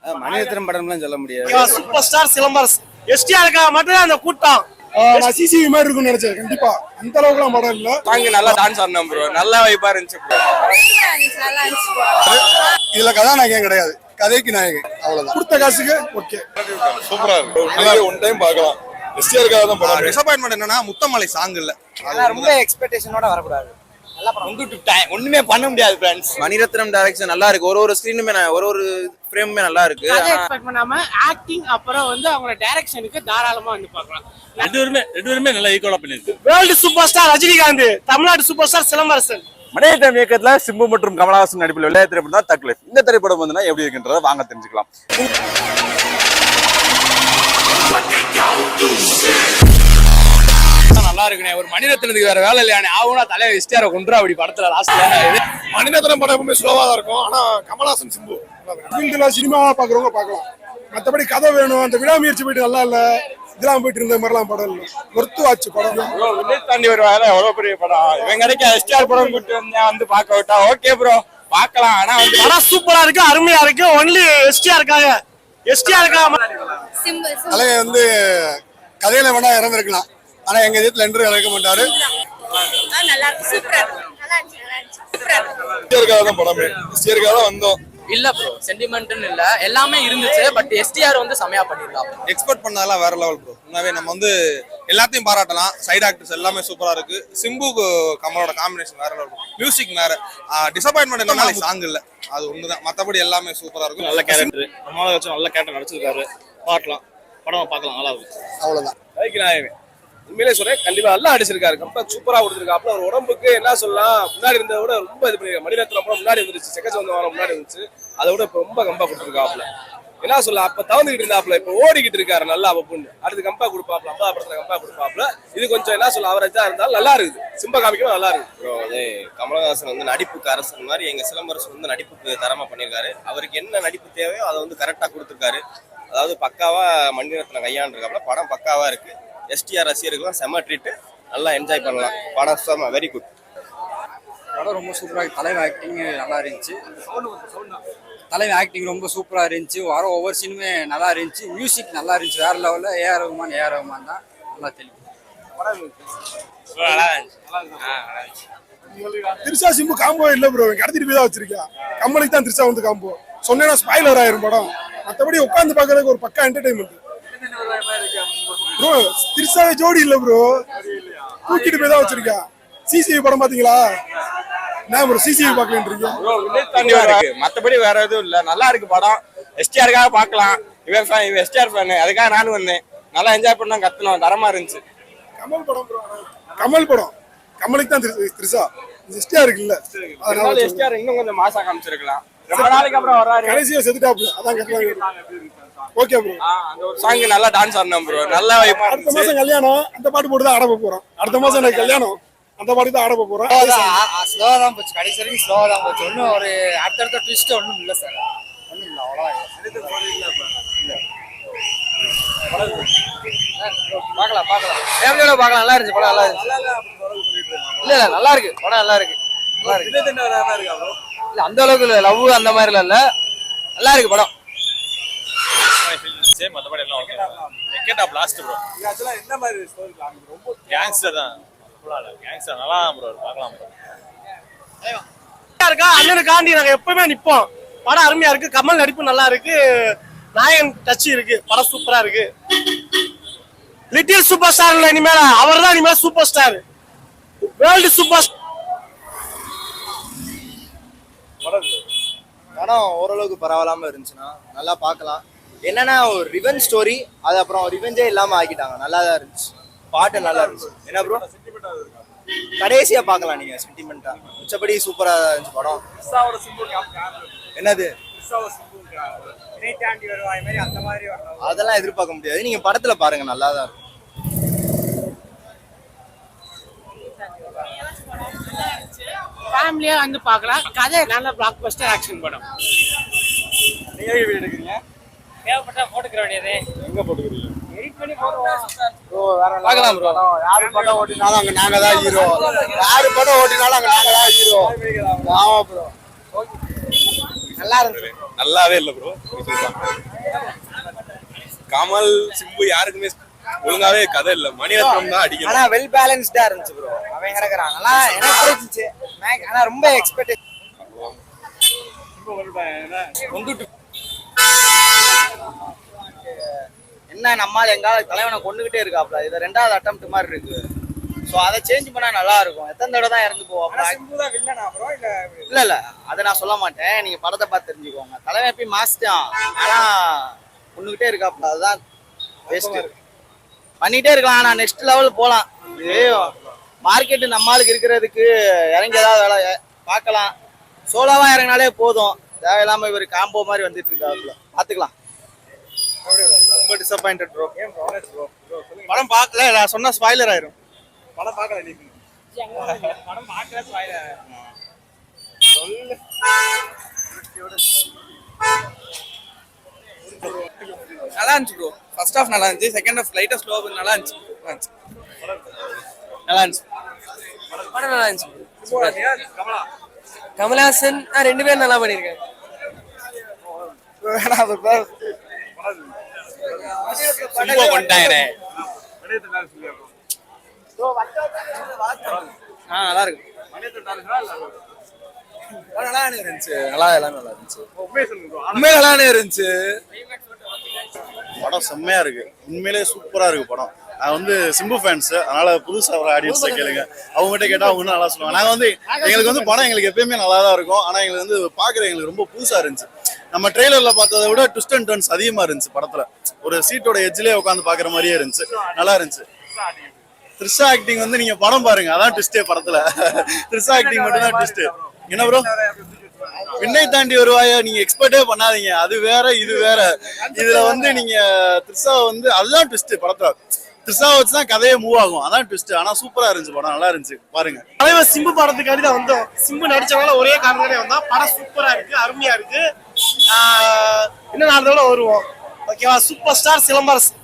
மணிரத்னம் படம்லாம் சொல்ல முடியாது. சூப்பர் ஸ்டார் சிலம்பரசு எஸ்டிஆருக்காக மட்டும் அந்த கூட்டம். நான் சிசிவி மாதிரி இருக்கும்னு நினைச்சேன். கண்டிப்பா அந்த அளவுக்குலாம் படம் இல்ல. சாங் நல்லா டான்ஸ் ஆடினோம் ப்ரோ, நல்லா வைப்பா இருந்துச்சு. இதுல கதாநாயகன் கிடையாது, கதைக்கு நாயகன், அவ்வளவுதான். கொடுத்த காசுக்கு ஓகே, சூப்பரா இருக்கு. ஒன் டைம் பார்க்கலாம். எஸ்டிஆருக்காக தான் படம். டிசப்பாயின்மெண்ட் என்னன்னா முத்தமலை சாங் இல்ல, ரொம்ப எக்ஸ்பெக்டேஷனோட வரக்கூடாது. ஒண்ணுமே பண்ண முடியாது ஃப்ரெண்ட்ஸ். மணிரத்னம் டைரக்ஷன் நல்லா இருக்கு. ஒரு ஸ்கிரீனுமே ஒரு ஃப்ரேமுமே நல்லா இருக்கு. அதை எக்ஸ்பெக்ட் பண்ணாம ஆக்டிங் அப்புறம் அவங்க டைரக்ஷனுக்கு தாராளமா வந்து பார்க்கலாம். ரெண்டு பேருமே நல்லா ஈக்குவலா பண்ணிருக்கு. World super star Rajinikanth, Tamil Nadu super star Silambarasan. Mani Ratnam இயக்கத்துல சிம்பு மற்றும் கமலஹாசன் நடிப்பில் வெளியான திரைப்படம் தான் தக் லைஃப். இந்த திரைப்படம் வந்து எப்படி இருக்குன்றத வாங்க தெரிஞ்சுக்கலாம். நல்லா இருக்குனே. ஒரு மணிரத்னத்துக்கு வேற வேலை இல்லையானே, ஆவுனா தலையை எஸ்டிஆரை கொண்டுறா அப்படி படத்துல லாஸ்ட்ல. மணிரத்னம் படம் எப்பவுமே ஸ்லோவா தான் இருக்கும். ஆனா கமலஹாசன் சிம்பு சினிமாவா பாக்குறவங்க பார்க்கலாம். மத்தபடி கதை வேணும், அந்த விடாமுயற்சி போயிட்டு நல்லா இல்ல, இதெல்லாம் போயிட்டு இருந்த மாதிரிலாம் படம் இல்ல. ஒர்த்து ஆச்சு படம். வில்லேஜ் தாண்டி வருவாங்க, எவ்வளவு பெரிய படம். இவங்க கிடைக்க எஸ்டிஆர் படம் கூட்டு வந்து பார்க்க விட்டா ஓகே ப்ரோ, பார்க்கலாம். ஆனா வந்து படம் சூப்பரா இருக்கு, அருமையா இருக்கு. ஒன்லி எஸ்டிஆருக்காக தலையை வந்து கதையில வேணா இறந்துருக்கலாம். ஆனா எங்க இதுல என்று இறக்க மாட்டாரு. எஸ்டிஆருக்காக தான் படமே. எஸ்டிஆருக்காக தான் வந்தோம். இல்ல ப்ரோ, சென்டிமெண்ட்னு இல்ல, எல்லாமே இருந்துச்சு. பட் எஸ்டிஆர் வந்து செமையா பண்ணிருக்காங்க. எக்ஸ்பெக்ட் பண்ணதெல்லாம் வேற லெவல் ப்ரோ. உண்மையாவே நம்ம வந்து எல்லாத்தையும் பாராட்டலாம். சைடு ஆக்டர்ஸ் எல்லாமே சூப்பரா இருக்கு. சிம்புக்கு கமலோட காம்பினேஷன் வேற லெவல். மியூசிக் வேற. டிசப்பாயின்மெண்ட் என்னன்னா சாங் இல்ல, அது ஒண்ணுதான். மத்தபடி எல்லாமே சூப்பரா இருக்கும். நல்ல கேரக்டர், நம்மளால வச்சு நல்ல கேரக்டர் நடிச்சிருக்காரு. பாக்கலாம், படம் பார்க்கலாம், நல்லா இருக்கு. அவ்வளவுதான். உண்மையிலே சொல்றேன், கண்டிப்பா நல்லா அடிச்சிருக்காரு. கம்பேக் சூப்பரா கொடுத்துருக்காப்ல. ஒரு உடம்புக்கு என்ன சொல்லலாம், முன்னாடி இருந்ததை விட ரொம்ப இது பண்ணி. மணிரத்னம் படம் முன்னாடி வந்துருச்சு, செக்கச்ச வந்த வாரம் முன்னாடி இருந்துச்சு. அதை விட இப்ப ரொம்ப கம்பா கொடுத்துருக்காப்ல. என்ன சொல்ல, அப்ப தவந்துகிட்டு இருந்தாப்ல, இப்ப ஓடிக்கிட்டு இருக்காரு நல்லா. அவ பொண்ணு அடுத்து கம்பா கொடுப்பாப்ல, 50 படத்துல கம்பா கொடுப்பாப்ல. இது கொஞ்சம் என்ன சொல்ல, அவரேஜா இருந்தாலும் நல்லா இருக்குது. சிம்ப காமிக்கணும் நல்லா இருக்கு. கமலஹாசன் வந்து நடிப்புக்கு அரசன் மாதிரி எங்க சிலம்பரசன் வந்து நடிப்புக்கு தரமா பண்ணிருக்காரு. அவருக்கு என்ன நடிப்பு தேவையோ அதை வந்து கரெக்டா கொடுத்துருக்காரு. அதாவது பக்காவா மணிரத்னம் கையாண்டிருக்காப்ல. படம் பக்காவா இருக்கு. எஸ்டிஆர் ரசிகர்களும் செம்ம ட்ரீட், நல்லா என்ஜாய் பண்ணலாம். படம் செம்ம வெரி குட். படம் ரொம்ப சூப்பரா இருக்கு. தலைவர் ஆக்டிங் நல்லா இருந்துச்சு. தலைவர் ஆக்டிங் ரொம்ப சூப்பரா இருந்துச்சு. வர ஒவ்வொரு சீனுமே நல்லா இருந்துச்சு. மியூசிக் நல்லா இருந்துச்சு, வேற லெவல்ல. ஏஆர் ரஹ்மான் தான் நல்லா தெரியும். திரிஷா சிம்பு காம்போ இல்ல ப்ரோ, கடத்திட்டு போய் தான் வச்சிருக்கா. கமலுக்கு தான் திரிஷா வந்து காம்போ. சொன்னா ஸ்பாயிலர் ஆயிரும் படம். மத்தபடி உட்காந்து பாக்குறதுக்கு ஒரு பக்கா என்டர்டைன்மெண்ட் ப்ரோ. திரிஷாவே ஜோடி இல்ல ப்ரோ, தூக்கிட்டு போய் தான் வச்சிருக்கா. சிசிவி படம் பாத்தீங்களா? நான் ப்ரோ சிசிவி பாக்கலன்றீங்க. மத்தபடி வேற எதுவும் இல்ல, நல்லா இருக்கு படம். எஸ்டிஆருக்காக பாக்கலாம். இவன் எஸ்டிஆர் ஃபேன், அதுக்காக நானும் வந்தேன். நல்லா என்ஜாய் பண்ணா, கத்தணும், தரமா இருந்துச்சு. கமல் படம் ப்ரோ, கமல் படம். கமலுக்கு தான் திரிஷா, எஸ்டிஆருக்கு இல்ல. அதனால எஸ்டிஆர் இன்னும் கொஞ்சம் மாசா காமிச்சிருக்கலாம். ரொம்ப நாளைக்கு அப்புறம் வராரு, கடைசியா செத்துட்டாப்ல. அதான் கட்டலாம். Okay bro. அந்த ஒரு சாங் நல்லா டான்ஸ் ஆடினோம் ப்ரோ, நல்லா வைப்பா. அடுத்த மாசம் கல்யாணம், அந்த பாட்டு போட்டு தான் ஆட போறோம். அடுத்த மாசம் எனக்கு கல்யாணம், அந்த பாட்டு தான் ஆட போறோம். ஸ்லோவா தான் போச்சு, கடைசி வரைக்கும் ஸ்லோவா தான் போச்சு. ஒன்னும் ஒரு அடுத்தடுத்த ட்விஸ்ட் ஒன்றும் இல்லை சார். ஒன்றும் இல்லை, அவ்வளோதான். பார்க்கலாம் ஃபேமிலியோட பார்க்கலாம். நல்லா இருந்துச்சு படம், நல்லா இருந்துச்சு. இல்ல நல்லா இருக்கு படம், நல்லா இருக்கு. இல்ல அந்த அளவுக்கு இல்ல, லவ் அந்த மாதிரி இல்ல, நல்லா இருக்கு படம். மத்தபடி எல்லாம் ஓகே. எக்கேட் last bro. ஆக்சுவலா என்ன மாதிரி ஸ்டோரி பிளான்? ரொம்ப கேங்ஸ்டர் தான். கேங்ஸ்டர் நல்லா ப்ரோ, பார்க்கலாம் ப்ரோ. இருக்கா அண்ணனுக்காண்டி நாங்க எப்பவுமே நிப்போம். படம் அருமையா இருக்கு. கமல் நடிப்பு நல்லா இருக்கு. நாயகன் டச் இருக்கு. படம் சூப்பரா இருக்கு. லிட்டில் சூப்பர் ஸ்டார் இனிமேல் அவர் தான் இனிமேல் super star, world super star. படம் ஓரளவுக்கு பரவாயில்லாம இருந்துச்சுன்னா நல்லா பார்க்கலாம். என்னன்னா ஒரு ரிவெஞ்ச் ஸ்டோரி, அது அப்புறம் ரிவெஞ்சே இல்லாம ஆக்கிட்டாங்க. நல்லா தான் இருந்துச்சு, பாட்டு நல்லா இருந்துச்சு. என்ன ப்ரோ, கடைசியா பார்க்கலாம் நீங்க சென்டிமெண்டா. மிச்சபடி சூப்பரா இருந்துச்சு படம். என்னது அதெல்லாம் எதிர்பார்க்க முடியாது, நீங்க படத்துல பாருங்க, நல்லா தான் இருக்கும். ஃபேமிலியா வந்து பார்க்கலாம். கதை நல்ல பிளாக் பஸ்டர் ஆக்ஷன் படம். நீங்க வீடியோ எடுக்கிறீங்க, தேவைப்பட்டா போட்டுக்கிற வேண்டியது. எங்க போட்டுக்கிறீங்க? எடிட் பண்ணி போடுவோம் ப்ரோ. வேற பார்க்கலாம் ப்ரோ. யாரு படம் ஓட்டினாலும் அங்க நாங்க தான் ஹீரோ. யாரு படம் ஓட்டினாலும் அங்க நாங்க தான் ஹீரோ. ஆமா ப்ரோ. நல்லா இருந்துச்சு. நல்லாவே இல்ல ப்ரோ. கமல் சிம்பு யாருக்குமே ஒழுங்காவே கதை இல்ல. மணிரத்னம் தான் அடிக்கணும். ஆனா வெல் பேலன்ஸ்டா இருந்துச்சு ப்ரோ. அவன் கிடக்குறான் நல்லா எனக்கு பிடிச்சிச்சு. ஆனா ரொம்ப எக்ஸ்பெக்டேஷன் என்ன நம்மால் எங்கால தலைவனை கொண்டுகிட்டே இருக்காப்ல. இது 2வது அட்டெம்ப்ட் மாதிரி இருக்கு. ஸோ அதை சேஞ்ச் பண்ணா நல்லா இருக்கும். எத்தனை தடவை தான் இறந்து போவாப்ல. இல்ல அதை நான் சொல்ல மாட்டேன். நீங்க படத்தை பார்த்து தெரிஞ்சுக்கோங்க. தலைவன் எப்பயும் மாஸ் தான். ஆனா கொண்டுகிட்டே இருக்காப்ல. அதுதான் வேஸ்ட். பண்ணிட்டே இருக்கலாம். ஆனா நெக்ஸ்ட் லெவல் போலாம். இது மார்க்கெட் நம்மளுக்கு இருக்கிறதுக்கு இறங்கி ஏதாவது வேலை பார்க்கலாம். சோலோவா இறங்கினாலே போதும். தேவையில்லாம இவர் காம்போ மாதிரி வந்துட்டு இருக்காப்புல. பாத்துக்கலாம். ரொம்ப டிசப்பாயிண்டட் ப்ரோ. படம் பார்க்கல, நான் சொன்னா ஸ்பாயிலர் ஆயிரும். படம் பார்க்கல நீ. படம் பார்க்கல ஸ்பாயிலர். நல்லா இருந்துச்சு ப்ரோ. ஃபர்ஸ்ட் ஹாஃப் நல்லா இருந்துச்சு. செகண்ட் ஹாஃப் லைட்டா ஸ்லோ நல்லா இருந்துச்சு. படம் நல்லா இருந்துச்சு. கமலஹாசன் 2 பேரும் நல்லா பண்ணிருக்காங்க. ரொம்ப கொண்டாயிரே. நல்லா இருக்கு. நல்லா இருந்துச்சு. நல்லா எல்லாமே நல்லா இருந்துச்சு. உண்மையில நல்லா இருந்துச்சு. படம் செம்மையா இருக்கு. உண்மையிலேயே சூப்பரா இருக்கு படம். நான் வந்து சிம்பு ஃபேன்ஸ், அதனால புதுசா வர ஆடியன்ஸ் கேளுங்க. அவங்ககிட்ட கேட்டா அவங்க நல்லா சொல்லுவாங்க. நாங்க வந்து எங்களுக்கு வந்து படம் எங்களுக்கு எப்பயுமே நல்லா தான் இருக்கும். ஆனா எங்களுக்கு வந்து பாக்குற எங்களுக்கு ரொம்ப புதுசா இருந்துச்சு. நம்ம ட்ரெய்லர்ல பார்த்ததை விட ட்விஸ்ட் அண்ட் டர்ன்ஸ் அதிகமா இருந்துச்சு படத்துல. ஒரு சீட்டோட எட்ஜ்லயே உட்காந்து பாக்குற மாதிரியே இருந்துச்சு. நல்லா இருந்துச்சு. த்ரிஷா ஆக்டிங் வந்து நீங்க படம் பாருங்க, அதான் ட்விஸ்டே படத்துல. த்ரிஷா ஆக்டிங் மட்டும் தான் ட்விஸ்ட். என்ன ப்ரோ? விண்ணை தாண்டி வருவாயா நீங்க எக்ஸ்பெக்டே பண்ணாதீங்க. அது வேற இது வேற. இதுல வந்து நீங்க த்ரிஷா வந்து அதுதான் ட்விஸ்ட் படத்துல. த்ரிஷா வச்சுதான் கதையே மூவ் ஆகும். அதான் ட்விஸ்ட். ஆனா சூப்பரா இருந்துச்சு படம். நல்லா இருந்துச்சு. பாருங்க. தலைவர் சிம்பு படத்துக்காண்டி தான் வந்தோம். சிம்பு நடிச்சவங்கள ஒரே காரணத்தாலே வந்தோம். படம் சூப்பரா இருக்கு, அருமையா இருக்கு. இன்னும் 4 தடவை வருவோம். ஓகேவா? Super star Silambarasan.